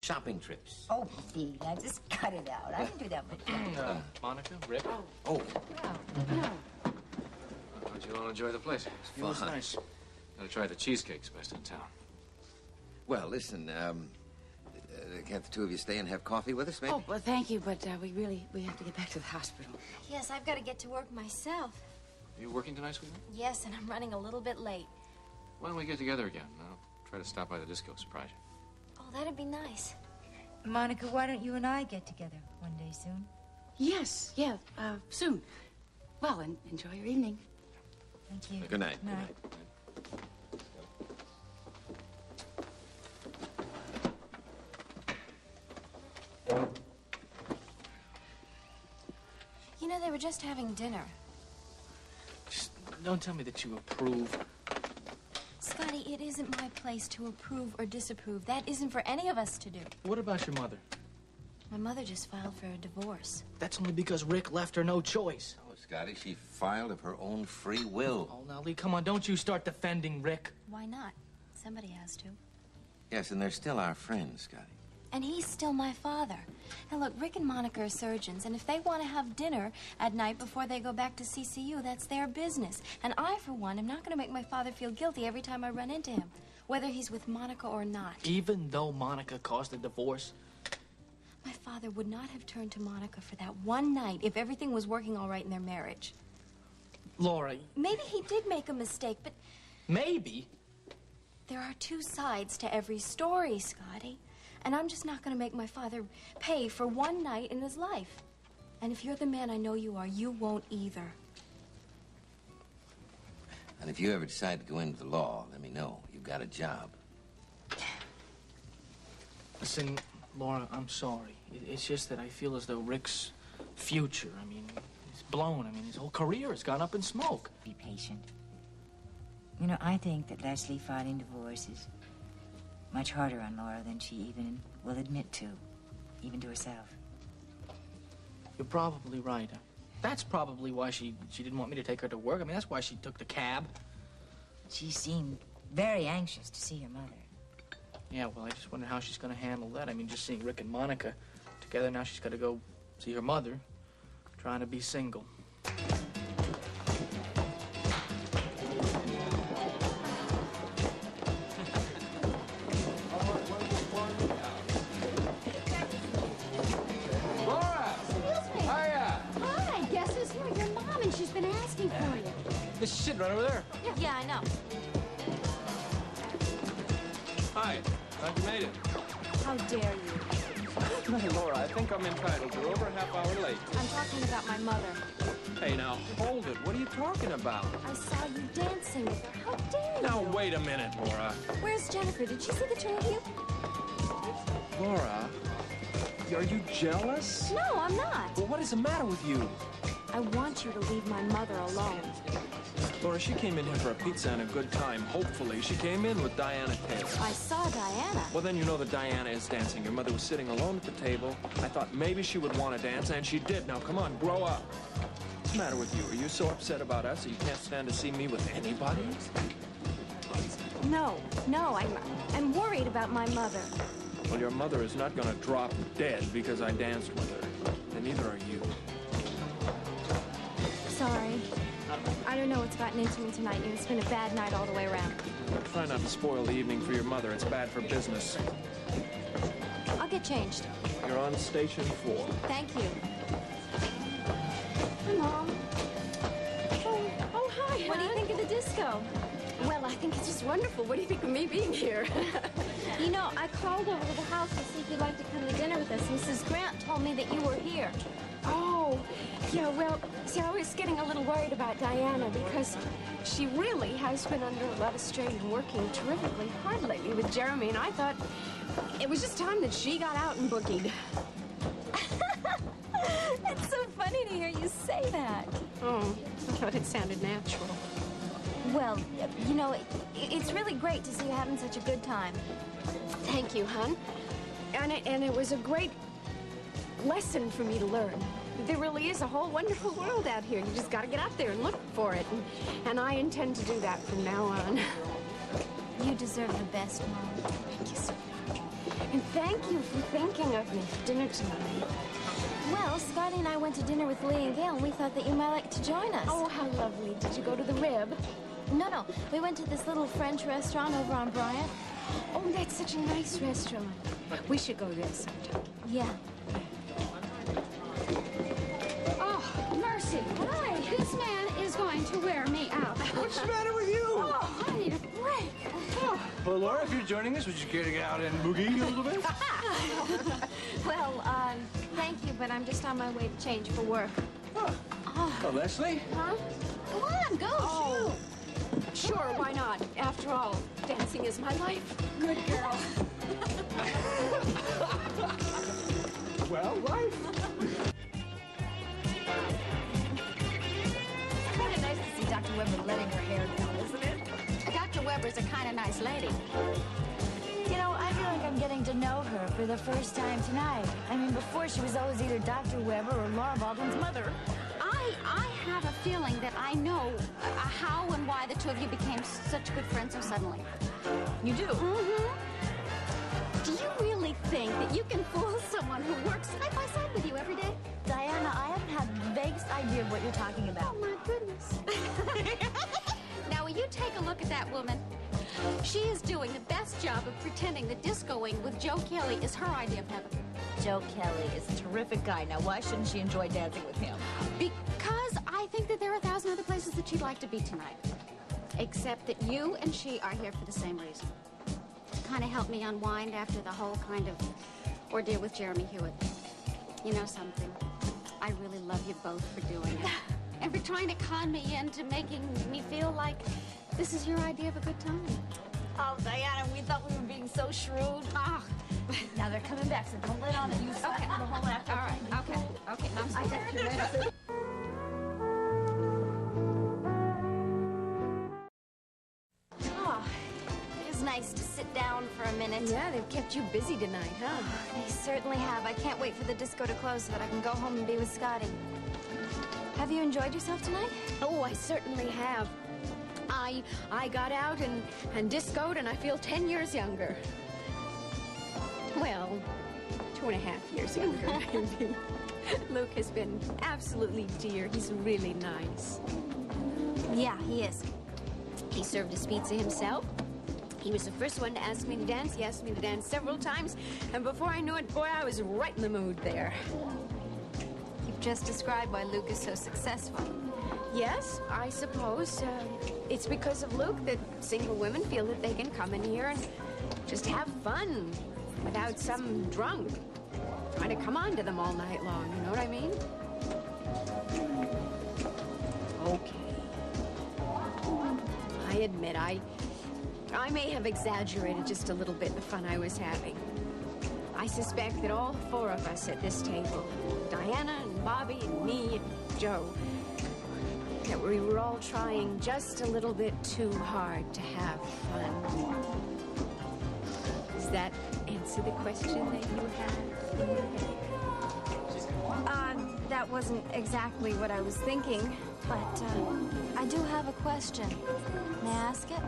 shopping trips. Oh, Pete, I just cut it out. I didn't do that much. Monica, Rick. Oh. No. How'd you all enjoy the place? It was nice. Gotta try the cheesecake's best in town. Well, listen, can't the two of you stay and have coffee with us, maybe? Oh, well, thank you, but we have to get back to the hospital. Yes, I've got to get to work myself. Are you working tonight, sweetheart? Yes, and I'm running a little bit late. Why don't we get together again? I'll try to stop by the disco, surprise you. Oh, that'd be nice. Monica, why don't you and I get together one day soon? Yes, yeah, soon. Well, enjoy your evening. Thank you. Good night. Good night. You know, they were just having dinner. Just don't tell me that you approve. Scotty, it isn't my place to approve or disapprove. That isn't for any of us to do. What about your mother? My mother just filed for a divorce. That's only because Rick left her no choice. Oh, Scotty, she filed of her own free will. Oh, now, Lee, come on. Don't you start defending Rick. Why not? Somebody has to. Yes, and they're still our friends, Scotty. And he's still my father. And look, Rick and Monica are surgeons, and if they want to have dinner at night before they go back to CCU, that's their business. And I, for one, am not going to make my father feel guilty every time I run into him, whether he's with Monica or not. Even though Monica caused the divorce? My father would not have turned to Monica for that one night if everything was working all right in their marriage. Laura... Maybe he did make a mistake, but... Maybe? There are two sides to every story, Scotty. And I'm just not going to make my father pay for one night in his life. And if you're the man I know you are, you won't either. And if you ever decide to go into the law, let me know. You've got a job. Listen, Laura, I'm sorry. It's just that I feel as though Rick's future, I mean, he's blown. I mean, his whole career has gone up in smoke. Be patient. You know, I think that Lesley filing divorce is much harder on Laura than she even will admit to, even to herself. You're probably right. That's probably why she didn't want me to take her to work. I mean, that's why she took the cab. She seemed very anxious to see her mother. Yeah, well, I just wonder how she's going to handle that. I mean, just seeing Rick and Monica together, now she's got to go see her mother, trying to be single. She's been asking for you. This is right over there. Yeah, I know. Hi, glad you made it. How dare you? Laura, I think I'm entitled. We're over a half hour late. I'm talking about my mother. Hey, now, hold it. What are you talking about? I saw you dancing with her. How dare you? Now, wait a minute, Laura. Where's Jennifer? Did she see the two of you? Laura, are you jealous? No, I'm not. Well, what is the matter with you? I want you to leave my mother alone. Laura, she came in here for a pizza and a good time. Hopefully. She came in with Diana Taylor. I saw Diana. Well, then you know that Diana is dancing. Your mother was sitting alone at the table. I thought maybe she would want to dance, and she did. Now, come on, grow up. What's the matter with you? Are you so upset about us that you can't stand to see me with anybody? No, I'm worried about my mother. Well, your mother is not going to drop dead because I danced with her. And neither are you. Sorry. I don't know what's gotten into me tonight, and it's been a bad night all the way around. Try not to spoil the evening for your mother. It's bad for business. I'll get changed. You're on station 4. Thank you. Hi, Mom. Oh, hi. What do you think of the disco? Well, I think it's just wonderful. What do you think of me being here? You know, I called over to the house to see if you'd like to come to dinner with us. Mrs. Grant told me that you were here. Oh, yeah, well, see, I was getting a little worried about Diana because she really has been under a lot of strain and working terrifically hard lately with Jeremy, and I thought it was just time that she got out and boogied. It's so funny to hear you say that. Oh, I thought it sounded natural. Well, you know, it's really great to see you having such a good time. Thank you, hon. And it was a great lesson for me to learn. There really is a whole wonderful world out here. You just got to get out there and look for it. And I intend to do that from now on. You deserve the best, Mom. Thank you so much. And thank you for thinking of me for dinner tonight. Well, Scotty and I went to dinner with Lee and Gail, and we thought that you might like to join us. Oh, how lovely. Did you go to the Rib? No. We went to this little French restaurant over on Bryant. Oh, that's such a nice restaurant. We should go there sometime. Yeah. Oh, mercy. Hi. This man is going to wear me out. What's the matter with you? Oh, I need a break. Oh. Well, Laura, if you're joining us, would you care to get out and boogie a little bit? Well, thank you, but I'm just on my way to change for work. Oh, Lesley? Huh? Come on, go. Oh, sure, why not? After all, dancing is my life. Good girl. Well, life. It's kind of nice to see Dr. Weber letting her hair down, isn't it? Dr. Weber's a kind of nice lady. You know, I feel like I'm getting to know her for the first time tonight. I mean, before she was always either Dr. Weber or Laura Baldwin's mother. I have a feeling that I know how and why the two of you became such good friends so suddenly. You do? Mm-hmm. Do you really think that you can fool someone who works side by side with you every day? Diana, I haven't had the vaguest idea of what you're talking about. Oh, my goodness. Now, will you take a look at that woman? She is doing the best job of pretending that discoing with Joe Kelly is her idea of heaven. Joe Kelly is a terrific guy. Now, why shouldn't she enjoy dancing with him? Because I think that there are 1,000 other places that she'd like to be tonight. Except that you and she are here for the same reason. To kind of help me unwind after the whole kind of ordeal with Jeremy Hewitt. You know something? I really love you both for doing it. And for trying to con me into making me feel like this is your idea of a good time. Oh, Diana, we thought we were being so shrewd. Ah. Now they're coming back, so don't let on that you slept Okay. the whole after. All right. Okay. Okay. I'm sorry. Oh, it is nice to sit down for a minute. Yeah, they've kept you busy tonight, huh? They certainly have. I can't wait for the disco to close so that I can go home and be with Scotty. Have you enjoyed yourself tonight? Oh, I certainly have. I got out and discoed, and I feel 10 years younger. Well, 2.5 years younger. I mean, Luke has been absolutely dear. He's really nice. Yeah, he is. He served his pizza himself. He was the first one to ask me to dance. He asked me to dance several times, and before I knew it, boy, I was right in the mood there. You've just described why Luke is so successful. Yes, I suppose. It's because of Luke that single women feel that they can come in here and just have fun without some drunk trying to come on to them all night long. You know what I mean? Okay. I admit, I may have exaggerated just a little bit the fun I was having. I suspect that all 4 of us at this table, Diana and Bobby and me and Joe, that we were all trying just a little bit too hard to have fun. Does that answer the question that you had in your head? That wasn't exactly what I was thinking, but I do have a question. May I ask it?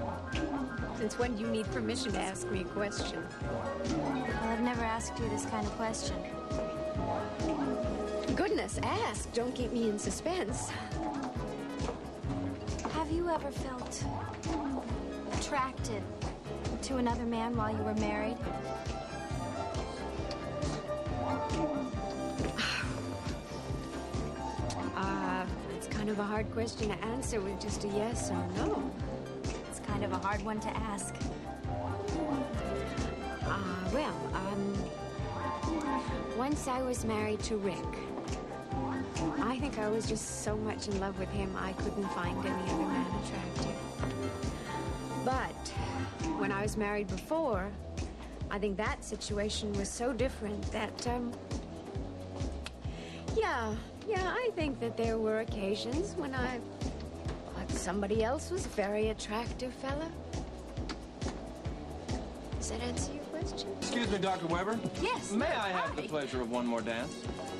Since when do you need permission to ask me a question? Well, I've never asked you this kind of question. Goodness, ask. Don't keep me in suspense. Have you ever felt attracted to another man while you were married? It's kind of a hard question to answer with just a yes or no. It's kind of a hard one to ask. Once I was married to Rick. I think I was just so much in love with him, I couldn't find any other man attractive. But when I was married before, I think that situation was so different that, yeah, I think that there were occasions when I thought somebody else was a very attractive fella. Does that answer your question? question. Excuse me, Dr. Weber. Yes. May I have hi. the pleasure of one more dance?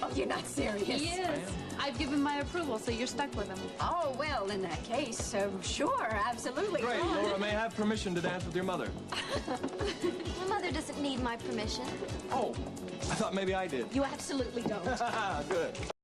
Oh, you're not serious. He is. I've given my approval, so you're stuck with him. Oh, well, in that case, sure, absolutely. Great. Laura, may I have permission to dance with your mother? My mother doesn't need my permission. Oh, I thought maybe I did. You absolutely don't. Good.